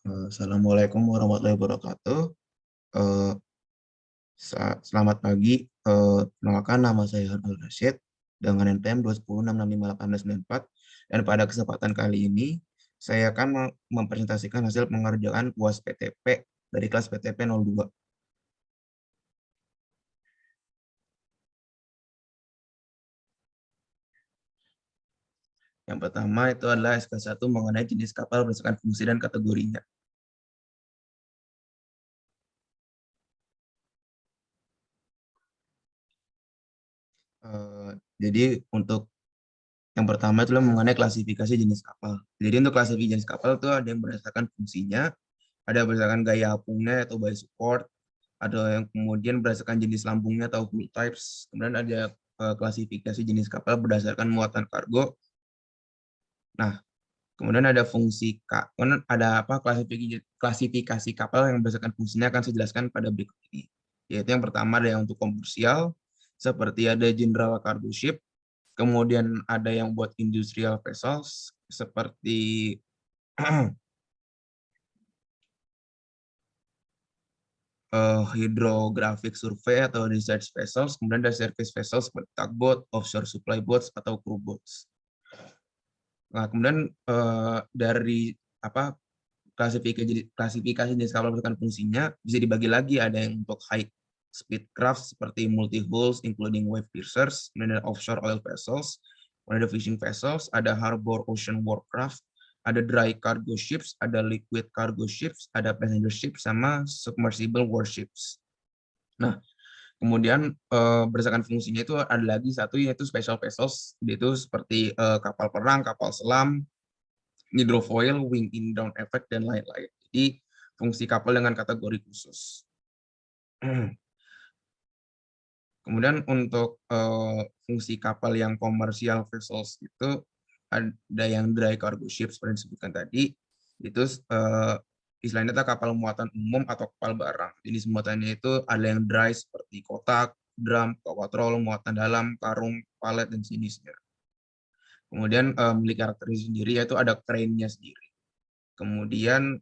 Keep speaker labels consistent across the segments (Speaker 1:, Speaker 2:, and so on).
Speaker 1: Assalamualaikum warahmatullahi wabarakatuh. Eh, Selamat pagi. Perkenalkan, nama saya Harun Rashid dengan NPM 210665894. Dan pada kesempatan kali ini, saya akan mempresentasikan hasil pengerjaan UAS PTP dari kelas PTP 02. Yang pertama itu adalah SK1 mengenai jenis kapal berdasarkan fungsi dan kategorinya. Jadi untuk yang pertama itulah mengenai klasifikasi jenis kapal. Jadi untuk klasifikasi jenis kapal itu ada yang berdasarkan fungsinya, ada berdasarkan gaya apungnya atau by support, ada yang kemudian berdasarkan jenis lambungnya atau hull types, kemudian ada klasifikasi jenis kapal berdasarkan muatan kargo. Nah, kemudian ada fungsi kemudian ada apa klasifikasi kapal yang berdasarkan fungsinya akan saya jelaskan pada berikut ini. Yaitu yang pertama ada yang untuk komersial, seperti ada general cargo ship, kemudian ada yang buat industrial vessels seperti hydrographic survey atau research vessels, kemudian ada service vessels seperti tugboat, offshore supply boats atau crew boats. Nah, kemudian dari apa klasifikasi jenis kapal berdasarkan fungsinya bisa dibagi lagi, ada yang untuk high speed craft seperti multi hulls including wave piercers, kemudian ada offshore oil vessels, kemudian ada fishing vessels, ada harbor ocean warcraft, ada dry cargo ships, ada liquid cargo ships, ada passenger ships, sama submersible warships. Nah, kemudian berdasarkan fungsinya itu ada lagi satu yaitu special vessels, yaitu seperti kapal perang, kapal selam, hidrofoil, wing in down effect, dan lain-lain. Jadi fungsi kapal dengan kategori khusus. Kemudian untuk fungsi kapal yang komersial vessels itu ada yang dry cargo ships seperti disebutkan tadi, itu istilahnya itu kapal muatan umum atau kapal barang. Jenis muatannya itu ada yang dry seperti kotak, drum, patrol, muatan dalam, karung, palet, dan sejenisnya. Kemudian memiliki karakteristik sendiri yaitu ada crane-nya sendiri. Kemudian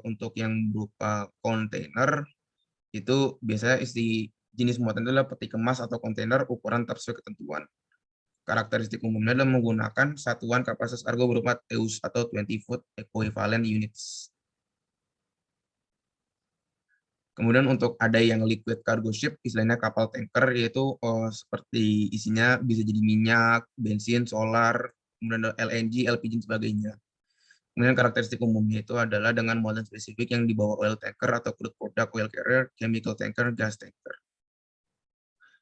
Speaker 1: untuk yang berupa kontainer itu biasanya jenis muatan itu adalah peti kemas atau kontainer ukuran tetap sesuai ketentuan. Karakteristik umumnya adalah menggunakan satuan kapasitas kargo berupa TEUS atau 20 foot equivalent units. Kemudian untuk ada yang liquid cargo ship, istilahnya kapal tanker, yaitu seperti isinya bisa jadi minyak, bensin, solar, kemudian ada LNG, LPG, dan sebagainya. Kemudian karakteristik umumnya itu adalah dengan muatan spesifik yang dibawa oil tanker atau crude product oil carrier, chemical tanker, gas tanker.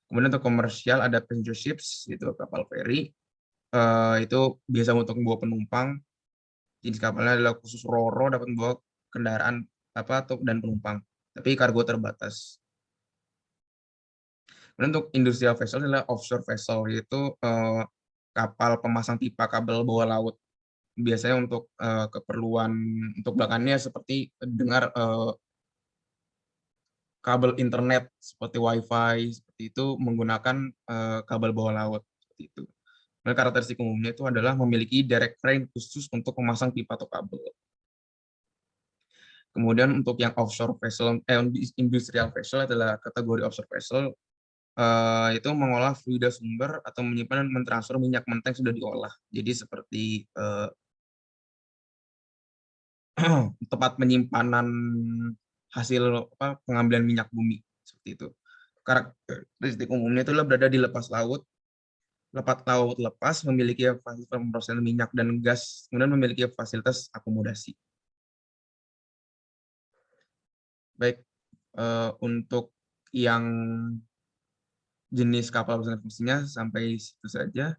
Speaker 1: Kemudian untuk komersial ada passenger ships, itu kapal feri. Itu biasa untuk membawa penumpang. Jenis kapalnya adalah khusus ro-ro, dapat membawa kendaraan dan penumpang, tapi kargo terbatas. Kemudian untuk industrial vessel adalah offshore vessel, yaitu kapal pemasang pipa kabel bawah laut. Biasanya untuk keperluan untuk belakangnya seperti dengar kabel internet seperti wifi seperti itu menggunakan kabel bawah laut seperti itu. Nah, karakteristik umumnya itu adalah memiliki direct crane khusus untuk memasang pipa atau kabel. Kemudian untuk yang offshore vessel, industrial vessel adalah kategori offshore vessel, itu mengolah fluida sumber atau menyimpan dan mentransfer minyak mentah yang sudah diolah. Jadi seperti tempat penyimpanan hasil pengambilan minyak bumi seperti itu. Karakteristik umumnya itu berada di lepas laut lepas, memiliki fasilitas pemrosesan minyak dan gas, kemudian memiliki fasilitas akomodasi. Baik, untuk yang jenis kapal bersama fungsinya sampai situ saja.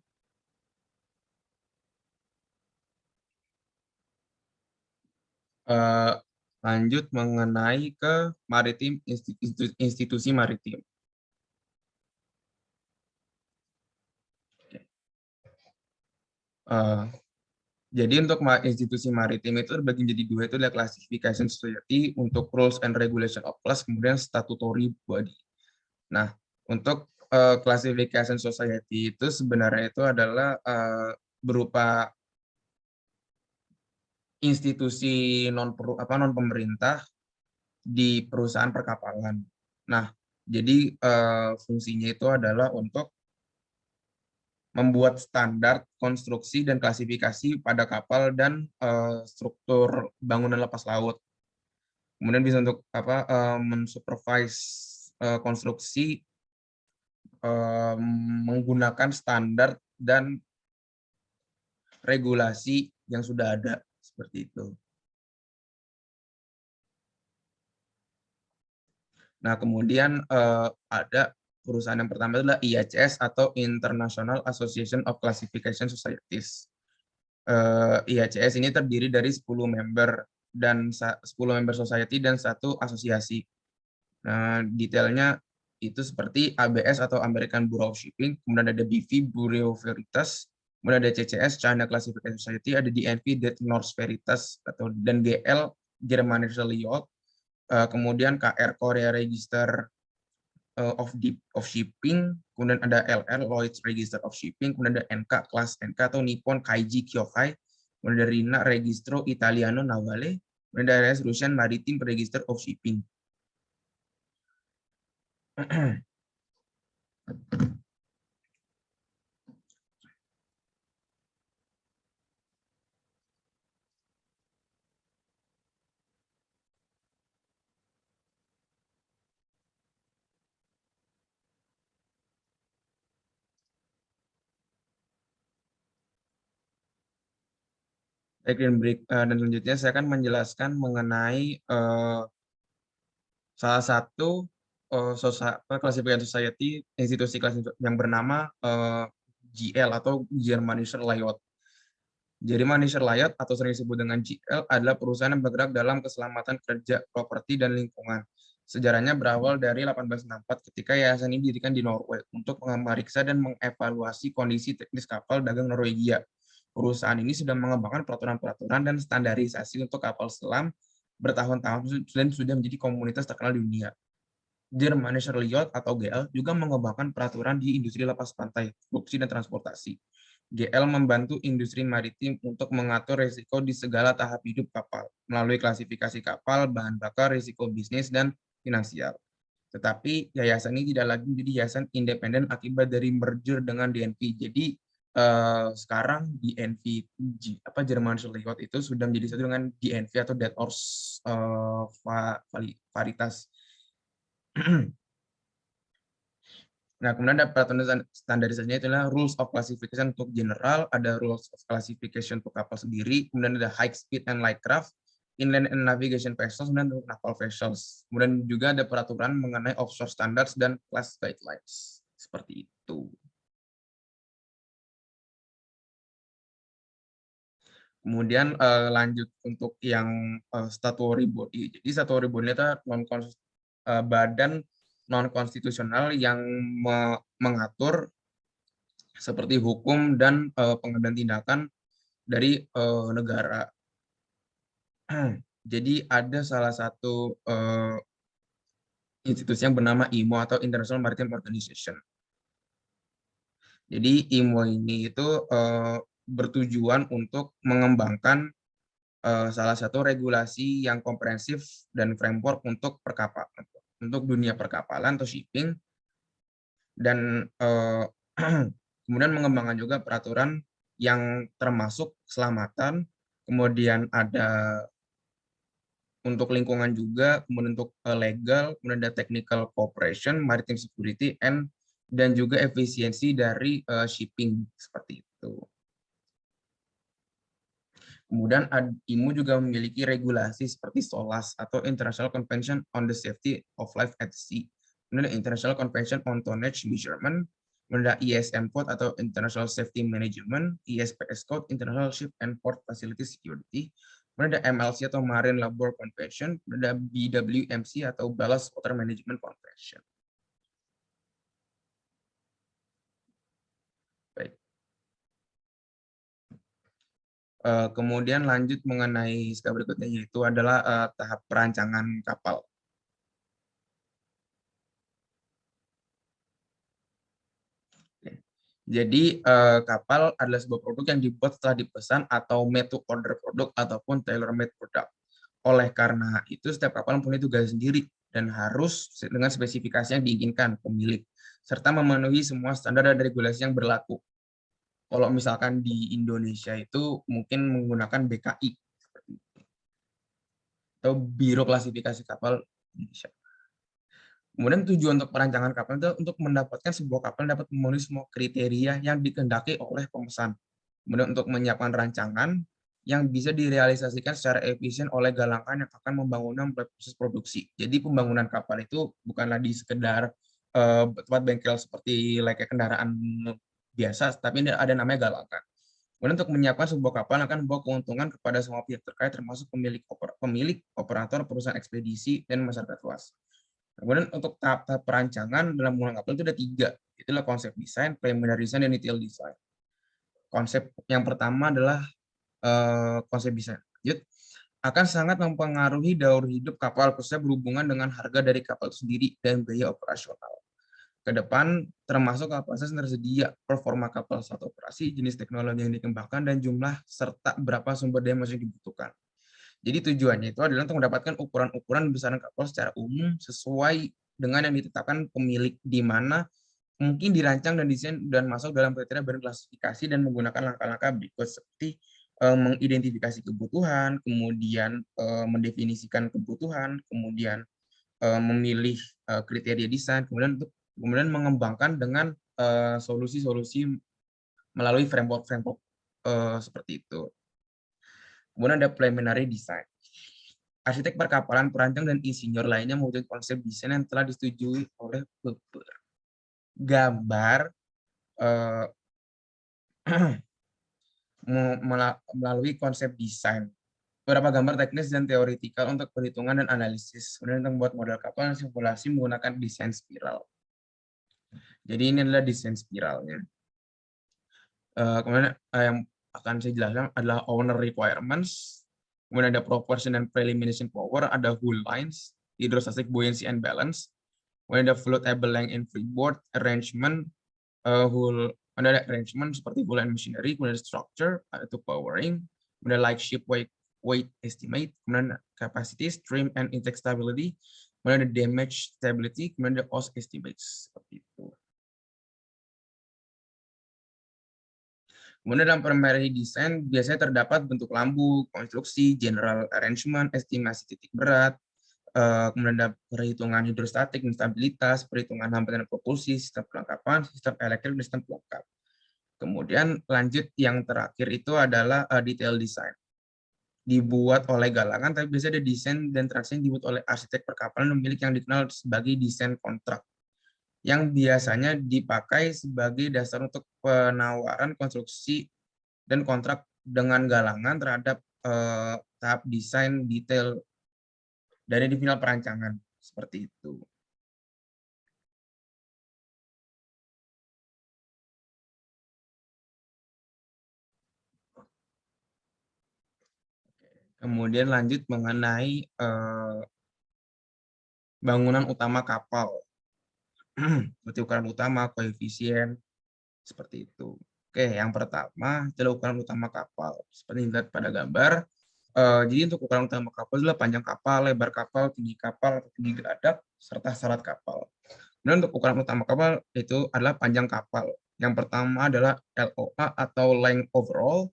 Speaker 1: Eh, Lanjut mengenai ke maritim, institusi maritim. Eh, Jadi untuk institusi maritim itu terbagi menjadi dua, itu adalah classification society untuk rules and regulation of class, kemudian statutory body. Nah, untuk classification society itu sebenarnya itu adalah berupa institusi non pemerintah di perusahaan perkapalan. Nah, jadi fungsinya itu adalah untuk membuat standar konstruksi dan klasifikasi pada kapal dan struktur bangunan lepas laut. Kemudian bisa untuk mensupervise konstruksi menggunakan standar dan regulasi yang sudah ada seperti itu. Nah, kemudian ada perusahaan yang pertama adalah IACS atau International Association of Classification Societies. IACS ini terdiri dari 10 member dan 10 member society dan satu asosiasi. Nah, detailnya itu seperti ABS atau American Bureau of Shipping, kemudian ada BV Bureau Veritas, kemudian ada CCS China Classification Society, ada DNV Det North Veritas atau dan GL German Yacht, kemudian KR Korea Register of Shipping, kemudian ada LR Lloyd's Register of Shipping, kemudian ada NK kelas NK atau Nippon Kaiji Kyokai, kemudian ada RINA Registro Italiano Navale, kemudian ada Russian Maritime Register of Shipping. Dan selanjutnya saya akan menjelaskan mengenai salah satu klasifikasi society, institusi yang bernama GL atau Germanischer Layout. Germanischer Layout atau sering disebut dengan GL adalah perusahaan yang bergerak dalam keselamatan kerja, properti, dan lingkungan. Sejarahnya berawal dari 1864 ketika yayasan ini didirikan di Norway untuk memeriksa dan mengevaluasi kondisi teknis kapal dagang Norwegia. Perusahaan ini sudah mengembangkan peraturan-peraturan dan standarisasi untuk kapal selam bertahun-tahun dan sudah menjadi komunitas terkenal di dunia. Germanischer Layout atau GL juga mengembangkan peraturan di industri lepas pantai, produksi, dan transportasi. GL membantu industri maritim untuk mengatur risiko di segala tahap hidup kapal, melalui klasifikasi kapal, bahan bakar, risiko bisnis, dan finansial. Tetapi yayasan ini tidak lagi menjadi yayasan independen akibat dari merger dengan DNV. Jadi sekarang DNV Germanischer Layout itu sudah menjadi satu dengan DNV atau Det North Veritas. Nah, kemudian ada peraturan standarisasinya itu adalah rules of classification untuk general, ada rules of classification untuk kapal sendiri, kemudian ada high speed and light craft, inland and navigation vessels, dan naval vessels. Kemudian juga ada peraturan mengenai offshore standards dan class guidelines. Seperti itu. Kemudian lanjut untuk yang statutory body. Jadi statutory body itu badan non-konstitusional yang mengatur seperti hukum dan pengambilan tindakan dari negara. Jadi ada salah satu institusi yang bernama IMO atau International Maritime Organization. Jadi IMO ini itu bertujuan untuk mengembangkan salah satu regulasi yang komprehensif dan framework untuk dunia perkapalan atau shipping, dan kemudian mengembangkan juga peraturan yang termasuk keselamatan, kemudian ada untuk lingkungan juga, kemudian untuk legal, kemudian ada technical cooperation, maritime security, dan juga efisiensi dari shipping seperti itu. Kemudian IMO juga memiliki regulasi seperti SOLAS atau International Convention on the Safety of Life at Sea, kemudian International Convention on Tonnage Measurement, kemudian ISM Code atau International Safety Management, ISPS Code International Ship and Port Facility Security, kemudian ada MLC atau Marine Labor Convention, kemudian ada BWMC atau Ballast Water Management Convention. Baik. Kemudian lanjut mengenai skala berikutnya, yaitu adalah tahap perancangan kapal. Jadi kapal adalah sebuah produk yang dibuat setelah dipesan atau made to order produk ataupun tailor made product. Oleh karena itu setiap kapal mempunyai tugas sendiri dan harus dengan spesifikasi yang diinginkan pemilik serta memenuhi semua standar dan regulasi yang berlaku. Kalau misalkan di Indonesia itu mungkin menggunakan BKI atau Biro Klasifikasi Kapal Indonesia. Kemudian tujuan untuk perancangan kapal itu untuk mendapatkan sebuah kapal yang dapat memenuhi semua kriteria yang dikehendaki oleh pemesan. Kemudian untuk menyiapkan rancangan yang bisa direalisasikan secara efisien oleh galangan yang akan membangunnya mulai proses produksi. Jadi pembangunan kapal itu bukanlah di sekedar tempat bengkel seperti kayak kendaraan biasa, tapi ada namanya galangan. Kemudian untuk menyiapkan sebuah kapal akan membawa keuntungan kepada semua pihak terkait termasuk pemilik, operator, perusahaan ekspedisi, dan masyarakat luas. Kemudian untuk tahap-tahap perancangan dalam menggunakan kapal itu ada 3. Itulah konsep desain, preliminary design, dan detail design. Konsep yang pertama adalah konsep desain. Akan sangat mempengaruhi daur hidup kapal, khususnya berhubungan dengan harga dari kapal itu sendiri dan biaya operasional. Ke depan, termasuk kapasitas yang tersedia, performa kapal saat operasi, jenis teknologi yang dikembangkan, dan jumlah serta berapa sumber daya yang dibutuhkan. Jadi tujuannya itu adalah untuk mendapatkan ukuran-ukuran besaran kapal secara umum sesuai dengan yang ditetapkan pemilik, di mana mungkin dirancang dan desain dan masuk dalam kriteria badan klasifikasi dan menggunakan langkah-langkah berikut seperti mengidentifikasi kebutuhan, kemudian mendefinisikan kebutuhan, kemudian memilih kriteria desain, kemudian mengembangkan dengan solusi-solusi melalui framework-framework seperti itu. Kemudian ada preliminary design. Arsitek perkapalan, perancang, dan insinyur lainnya mewujudkan konsep desain yang telah disetujui oleh beber. Gambar melalui konsep desain. Beberapa gambar teknis dan teoritikal untuk perhitungan dan analisis. Kemudian untuk membuat model kapal dan simulasi menggunakan desain spiral. Jadi ini adalah desain spiralnya. Kemudian yang akan saya jelaskan adalah owner requirements. Kemudian ada proportion and prelimination power, ada hull lines, hydrostatic buoyancy and balance. Kemudian ada floatable length and freeboard arrangement, hull ada arrangement seperti hull and machinery, kemudian structure, itu powering, kemudian like ship weight estimate, kemudian capacity, stream and intake stability, kemudian ada damage stability, kemudian ada cost estimates seperti itu. Kemudian dalam preliminary design biasanya terdapat bentuk lambu, konstruksi, general arrangement, estimasi titik berat, kemudian ada perhitungan hidrostatik, stabilitas, perhitungan hambatan propulsi, sistem perlengkapan, sistem elektrik, dan sistem pelengkap. Kemudian lanjut yang terakhir itu adalah detail design. Dibuat oleh galangan, tapi biasanya ada desain dan transaksi yang dibuat oleh arsitek perkapalan memiliki yang dikenal sebagai desain kontrak, yang biasanya dipakai sebagai dasar untuk penawaran konstruksi dan kontrak dengan galangan terhadap tahap desain detail dari di final perancangan seperti itu. Kemudian lanjut mengenai bangunan utama kapal, seperti ukuran utama, koefisien, seperti itu. Oke, yang pertama adalah ukuran utama kapal. Seperti yang dilihat pada gambar, jadi untuk ukuran utama kapal adalah panjang kapal, lebar kapal, tinggi geladak, serta syarat kapal. Dan untuk ukuran utama kapal itu adalah panjang kapal. Yang pertama adalah LOA atau length overall.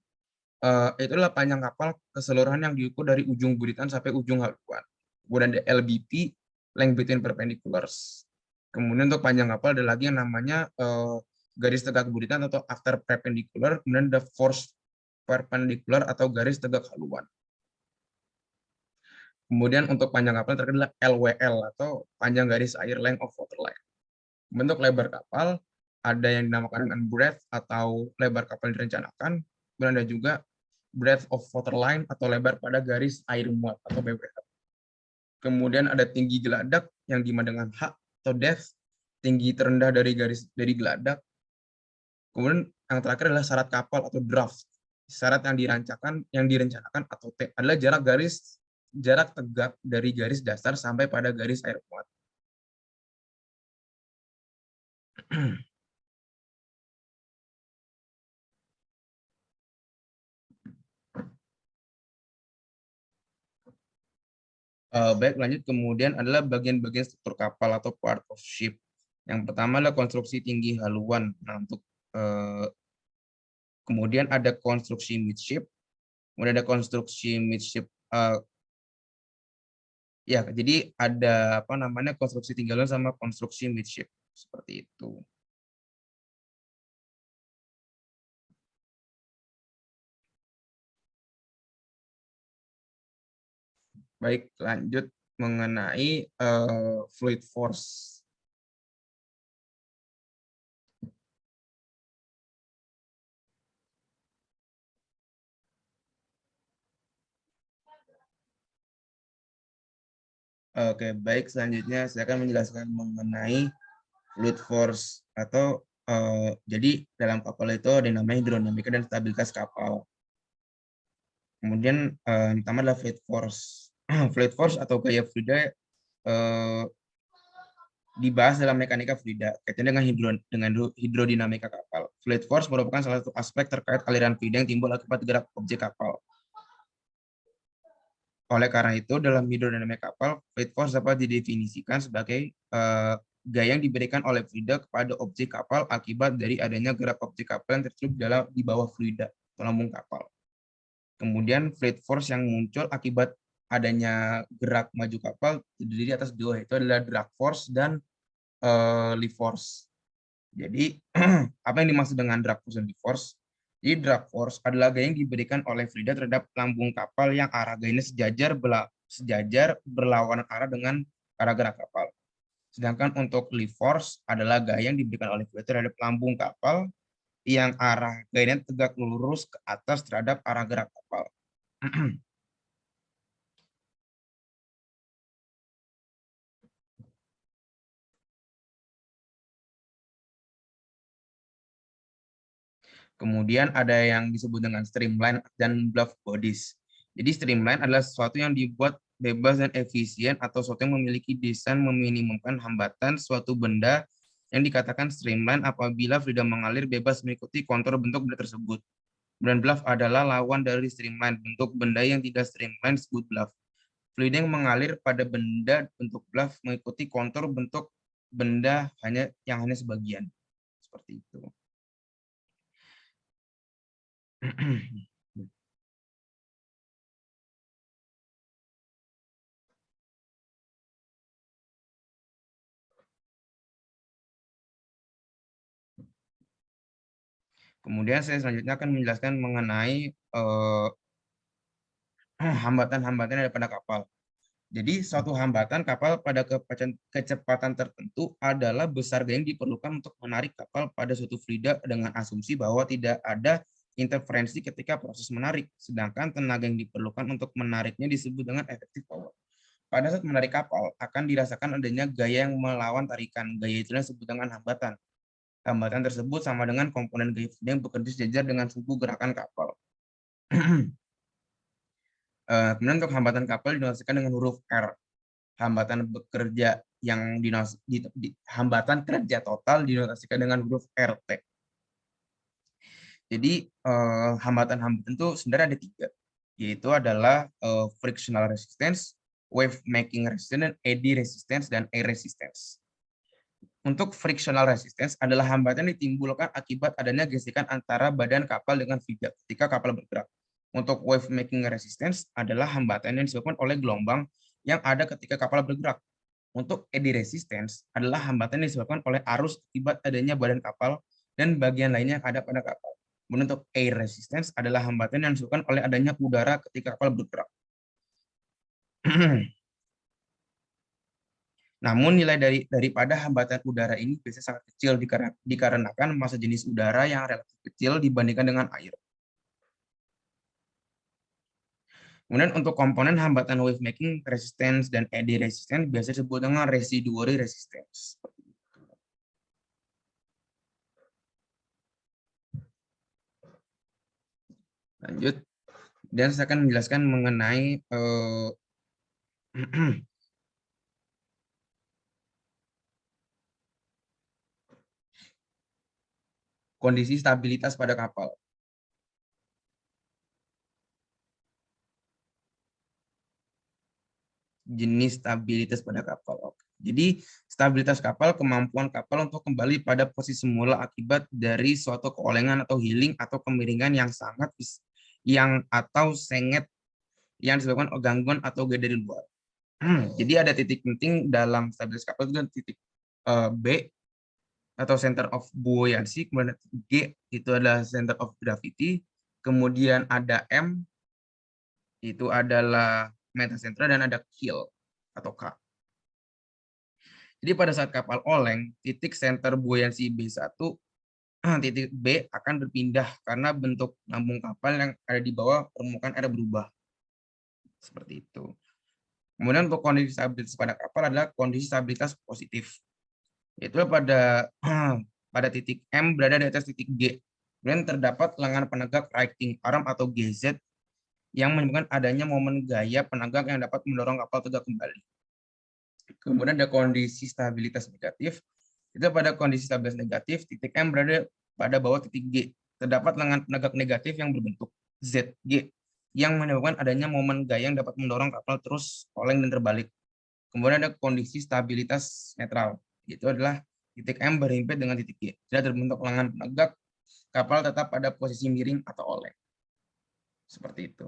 Speaker 1: Itu adalah panjang kapal keseluruhan yang diukur dari ujung buritan sampai ujung haluan. Kemudian ada LBP, length between perpendiculars. Kemudian untuk panjang kapal ada lagi yang namanya garis tegak buritan atau after perpendicular. Kemudian ada force perpendicular atau garis tegak haluan. Kemudian untuk panjang kapal terakhir adalah LWL atau panjang garis air, length of water line. Bentuk lebar kapal ada yang dinamakan dengan breadth atau lebar kapal direncanakan. Kemudian ada juga breadth of water line atau lebar pada garis air muat atau BWH. Kemudian ada tinggi geladak yang dimana dengan H atau depth, tinggi terendah dari garis dari geladak. Kemudian yang terakhir adalah syarat kapal atau draft. Syarat yang direncanakan atau T adalah jarak tegak dari garis dasar sampai pada garis air muat. Baik, lanjut. Kemudian adalah bagian-bagian struktur kapal atau part of ship. Yang pertama adalah konstruksi tinggi haluan. Nah, untuk kemudian ada konstruksi midship, kemudian ada konstruksi midship. Ya, jadi ada apa namanya konstruksi tinggi haluan sama konstruksi midship seperti itu. Baik, lanjut mengenai fluid force. Oke, baik. Selanjutnya saya akan menjelaskan mengenai fluid force atau jadi dalam kapal itu ada yang namanya hidrodinamika dan stabilitas kapal. Kemudian yang pertama adalah fluid force. Fluid force atau gaya fluida dibahas dalam mekanika fluida kaitannya dengan hidrodinamika kapal. Fluid force merupakan salah satu aspek terkait aliran fluida yang timbul akibat gerak objek kapal. Oleh karena itu, dalam hidrodinamika kapal, fluid force dapat didefinisikan sebagai gaya yang diberikan oleh fluida kepada objek kapal akibat dari adanya gerak objek kapal yang tercelup di bawah fluida, lambung kapal. Kemudian fluid force yang muncul akibat adanya gerak maju kapal terdiri atas dua, yaitu adalah drag force dan lift force. Jadi apa yang dimaksud dengan drag force dan lift force? Jadi drag force adalah gaya yang diberikan oleh fluida terhadap lambung kapal yang arah gayanya sejajar berlawanan arah dengan arah gerak kapal. Sedangkan untuk lift force adalah gaya yang diberikan oleh fluida terhadap lambung kapal yang arah gayanya tegak lurus ke atas terhadap arah gerak kapal. Kemudian ada yang disebut dengan streamline dan bluff bodies. Jadi streamline adalah sesuatu yang dibuat bebas dan efisien atau sesuatu yang memiliki desain meminimumkan hambatan suatu benda yang dikatakan streamline apabila fluida mengalir bebas mengikuti kontur bentuk benda tersebut. Dan bluff adalah lawan dari streamline. Bentuk benda yang tidak streamline disebut bluff. Fluida yang mengalir pada benda bentuk bluff mengikuti kontur bentuk benda hanya sebagian. Seperti itu. Kemudian saya selanjutnya akan menjelaskan mengenai hambatan-hambatan yang ada pada kapal. Jadi suatu hambatan kapal pada kecepatan tertentu adalah besar gaya yang diperlukan untuk menarik kapal pada suatu fluida dengan asumsi bahwa tidak ada interferensi ketika proses menarik. Sedangkan tenaga yang diperlukan untuk menariknya disebut dengan effective power. Pada saat menarik kapal akan dirasakan adanya gaya yang melawan tarikan. Gaya itu disebut dengan hambatan. Hambatan tersebut sama dengan komponen gaya fluida yang bekerja sejajar dengan suku gerakan kapal. Kemudian untuk hambatan kapal dinotasikan dengan huruf R. Hambatan bekerja yang hambatan kerja total dinotasikan dengan huruf RT. Jadi hambatan-hambatan itu sebenarnya ada 3, yaitu adalah frictional resistance, wave making resistance, eddy resistance, dan air resistance. Untuk frictional resistance adalah hambatan yang ditimbulkan akibat adanya gesekan antara badan kapal dengan fluida ketika kapal bergerak. Untuk wave making resistance adalah hambatan yang disebabkan oleh gelombang yang ada ketika kapal bergerak. Untuk eddy resistance adalah hambatan yang disebabkan oleh arus akibat adanya badan kapal dan bagian lainnya yang ada pada kapal. Kemudian untuk air resistance adalah hambatan yang disebabkan oleh adanya udara ketika kapal bergerak. Namun nilai daripada hambatan udara ini biasanya sangat kecil dikarenakan massa jenis udara yang relatif kecil dibandingkan dengan air. Kemudian untuk komponen hambatan wave making resistance dan eddy resistance biasa disebut dengan residuary resistance. Lanjut, dan saya akan menjelaskan mengenai kondisi stabilitas pada kapal. jenis stabilitas pada kapal. Oke. Jadi stabilitas kapal, kemampuan kapal untuk kembali pada posisi semula akibat dari suatu keolengan atau healing atau kemiringan yang atau sengit yang disebabkan gangguan atau dari luar. Jadi ada titik penting dalam stabilitas kapal itu titik B atau center of buoyancy, kemudian G itu adalah center of gravity, kemudian ada M itu adalah metacentra dan ada keel atau K. Jadi pada saat kapal oleng, titik center buoyancy B1, titik B akan berpindah karena bentuk lambung kapal yang ada di bawah permukaan air berubah. Seperti itu. Kemudian untuk kondisi stabilitas pada kapal adalah kondisi stabilitas positif. Yaitu pada titik M berada di atas titik G. Kemudian terdapat lengan penegak righting arm atau GZ yang menyebabkan adanya momen gaya penegak yang dapat mendorong kapal tegak kembali. Kemudian ada kondisi stabilitas negatif. Itu pada kondisi stabilitas negatif, titik M berada pada bawah titik G. Terdapat lengan penegak negatif yang berbentuk ZG yang menyebabkan adanya momen gaya yang dapat mendorong kapal terus oleng dan terbalik. Kemudian ada kondisi stabilitas netral. Itu adalah titik M berhimpit dengan titik G. Tidak terbentuk lengan penegak, kapal tetap pada posisi miring atau oleng. Seperti itu.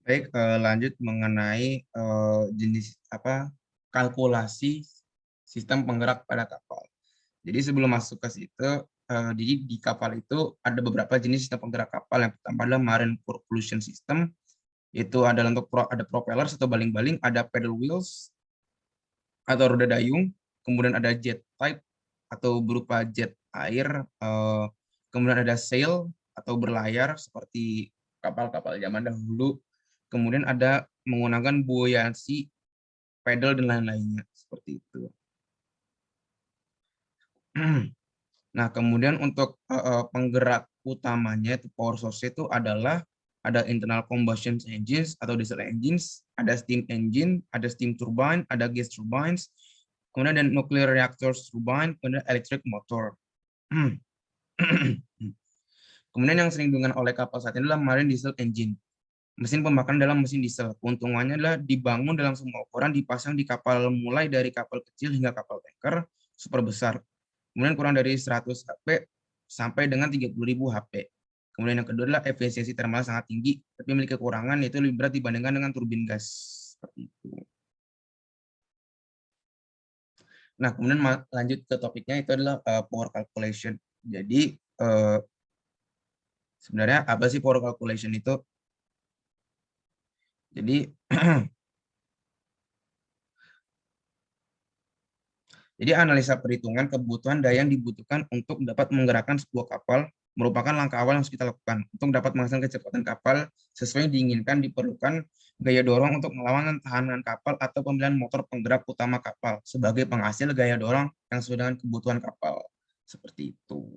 Speaker 1: Baik, lanjut mengenai jenis kalkulasi sistem penggerak pada kapal. Jadi sebelum masuk ke situ, jadi di kapal itu ada beberapa jenis sistem penggerak kapal. Yang pertama adalah marine propulsion system, itu adalah untuk ada propellers atau baling-baling, ada paddle wheels atau roda dayung, kemudian ada jet type atau berupa jet air, kemudian ada sail atau berlayar seperti kapal-kapal zaman dahulu, kemudian ada menggunakan buoyancy, pedal dan lain-lainnya seperti itu. Nah, kemudian untuk penggerak utamanya itu power source itu adalah ada internal combustion engines atau diesel engines, ada steam engine, ada steam turbine, ada gas turbines, kemudian ada nuclear reactors turbine, kemudian electric motor. Kemudian yang sering digunakan oleh kapal saat ini adalah marine diesel engine. Mesin pembakaran dalam mesin diesel. Keuntungannya adalah dibangun dalam semua ukuran, dipasang di kapal mulai dari kapal kecil hingga kapal tanker super besar. Kemudian kurang dari 100 HP sampai dengan 30.000 HP. Kemudian yang kedua adalah efisiensi termal sangat tinggi, tapi memiliki kekurangan yaitu lebih berat dibandingkan dengan turbin gas. Seperti itu. Nah, kemudian lanjut ke topiknya itu adalah power calculation. Jadi sebenarnya apa sih power calculation itu? Jadi analisa perhitungan kebutuhan daya yang dibutuhkan untuk dapat menggerakkan sebuah kapal merupakan langkah awal yang harus kita lakukan. Untuk dapat menghasilkan kecepatan kapal sesuai yang diinginkan, diperlukan gaya dorong untuk melawan tahanan kapal atau pemilihan motor penggerak utama kapal sebagai penghasil gaya dorong yang sesuai dengan kebutuhan kapal. Seperti itu.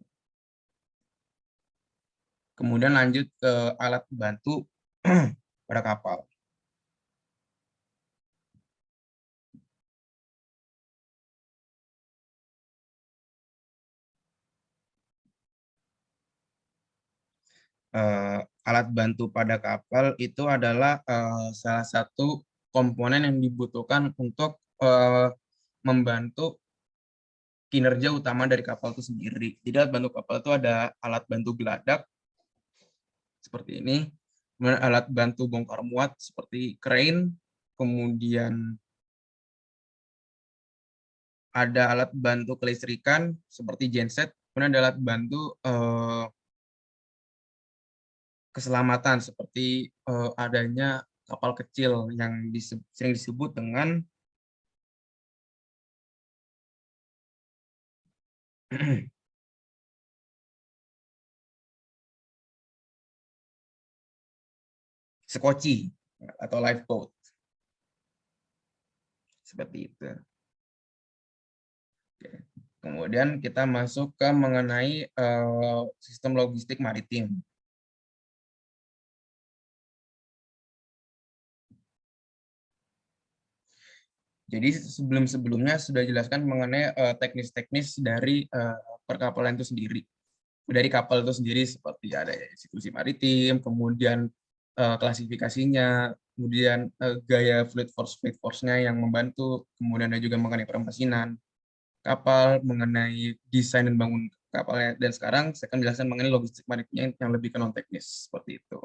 Speaker 1: Kemudian lanjut ke alat bantu pada kapal. Alat bantu pada kapal itu adalah salah satu komponen yang dibutuhkan untuk membantu kinerja utama dari kapal itu sendiri. Jadi alat bantu kapal itu ada alat bantu geladak seperti ini, kemudian alat bantu bongkar muat seperti crane, kemudian ada alat bantu kelistrikan seperti genset, kemudian ada alat bantu keselamatan seperti adanya kapal kecil yang sering disebut dengan sekoci atau lifeboat. Seperti itu. Oke. Kemudian kita masuk ke mengenai sistem logistik maritim. Jadi sebelumnya sudah jelaskan mengenai teknis-teknis dari perkapalan itu sendiri. Dari kapal itu sendiri seperti ada institusi maritim, kemudian klasifikasinya, kemudian gaya fluid force-nya yang membantu, kemudian ada juga mengenai permesinan kapal, mengenai desain dan bangun kapalnya, dan sekarang saya akan menjelaskan mengenai logistik maritimnya yang lebih ke non-teknis, seperti itu.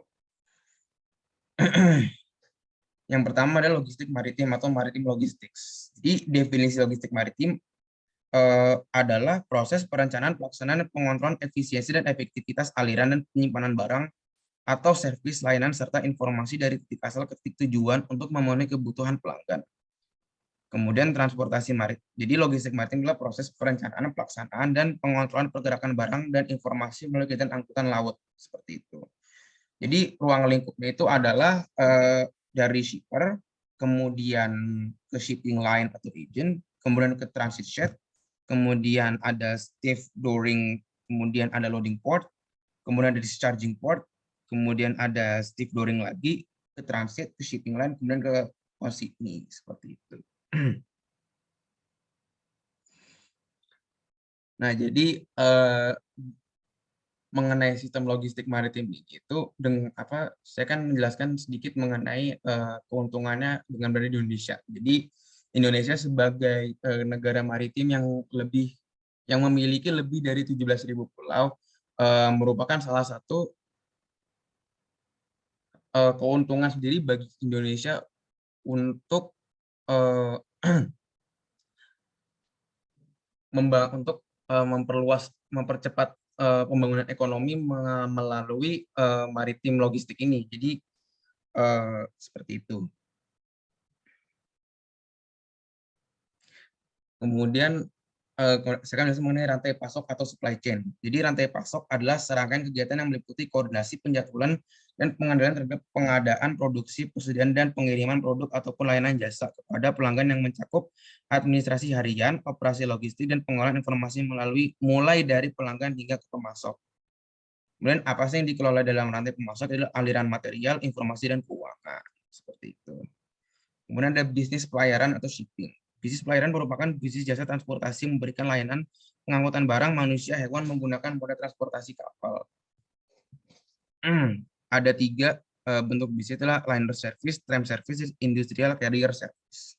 Speaker 1: Yang pertama adalah logistik maritim atau maritim logistics. Jadi definisi logistik maritim adalah proses perencanaan, pelaksanaan, pengontrolan efisiensi dan efektivitas aliran dan penyimpanan barang atau servis layanan serta informasi dari titik asal ke titik tujuan untuk memenuhi kebutuhan pelanggan. Kemudian transportasi maritim. Jadi logistik maritim adalah proses perencanaan, pelaksanaan, dan pengontrolan pergerakan barang dan informasi melalui kegiatan angkutan laut. Seperti itu. Jadi ruang lingkupnya itu adalah dari shipper, kemudian ke shipping line atau agent, kemudian ke transit shed, kemudian ada stevedoring, kemudian ada loading port, kemudian ada discharging port, kemudian ada stevedoring lagi, ke transit, ke shipping line, kemudian ke consignee, seperti itu. Nah, jadi mengenai sistem logistik maritim itu dengan apa? Saya kan menjelaskan sedikit mengenai keuntungannya dengan berada di Indonesia. Jadi Indonesia sebagai negara maritim yang memiliki lebih dari 17.000 pulau merupakan salah satu keuntungan sendiri bagi Indonesia untuk mempercepat pembangunan ekonomi melalui maritim logistik ini. Jadi seperti itu. Kemudian sekarang mengenai rantai pasok atau supply chain. Jadi rantai pasok adalah serangkaian kegiatan yang meliputi koordinasi penjadwalan dan pengendalian terhadap pengadaan, produksi, persediaan, dan pengiriman produk ataupun layanan jasa kepada pelanggan yang mencakup administrasi harian, operasi logistik, dan pengolahan informasi mulai dari pelanggan hingga ke pemasok. Kemudian apa sih yang dikelola dalam rantai pemasok adalah aliran material, informasi, dan keuangan. Seperti itu. Kemudian ada bisnis pelayaran atau shipping. Bisnis pelayaran merupakan bisnis jasa transportasi memberikan layanan pengangkutan barang, manusia, hewan menggunakan moda transportasi kapal. Ada 3 bentuk bisnis, adalah liner service, tram service, industrial carrier service.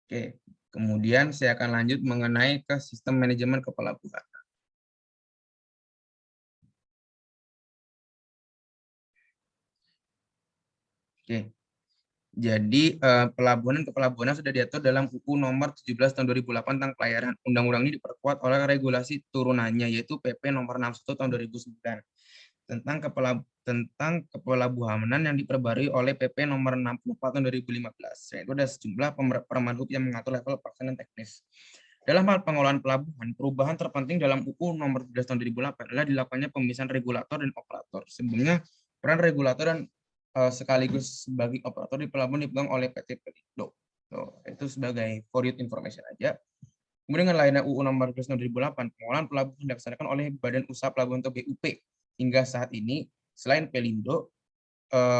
Speaker 1: Oke, kemudian saya akan lanjut mengenai ke sistem manajemen kepelabuhan. Oke. Jadi pelabuhan sudah diatur dalam UU Nomor 17 Tahun 2008 tentang pelayaran. Undang-undang ini diperkuat oleh regulasi turunannya yaitu PP Nomor 61 Tahun 2009 tentang kepelabuhanan yang diperbarui oleh PP Nomor 64 Tahun 2015. Yaitu ada sejumlah permen hub yang mengatur level pelaksanaan teknis. Dalam hal pengelolaan pelabuhan, perubahan terpenting dalam UU Nomor 17 Tahun 2008 adalah dilakukannya pemisahan regulator dan operator. Sebelumnya peran regulator dan sekaligus sebagai operator di pelabuhan dipegang oleh PT Pelindo. Itu sebagai for your information aja. Kemudian dengan layanan UU Nomor 12 Tahun 2008, pengolahan pelabuhan dilaksanakan oleh Badan Usaha Pelabuhan atau BUP. Hingga saat ini, selain Pelindo,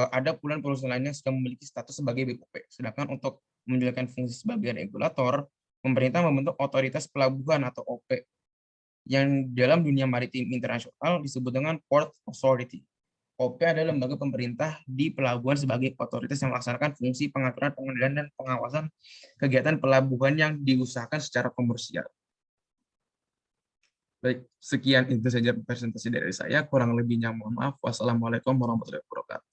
Speaker 1: ada puluhan perusahaan lainnya yang sudah memiliki status sebagai BUP. Sedangkan untuk menjalankan fungsi sebagai regulator, pemerintah membentuk otoritas pelabuhan atau OP yang dalam dunia maritim internasional disebut dengan Port Authority. OP adalah lembaga pemerintah di pelabuhan sebagai otoritas yang melaksanakan fungsi pengaturan, pengendalian, dan pengawasan kegiatan pelabuhan yang diusahakan secara komersial. Baik, sekian itu saja presentasi dari saya. Kurang lebihnya mohon maaf. Wassalamualaikum warahmatullahi wabarakatuh.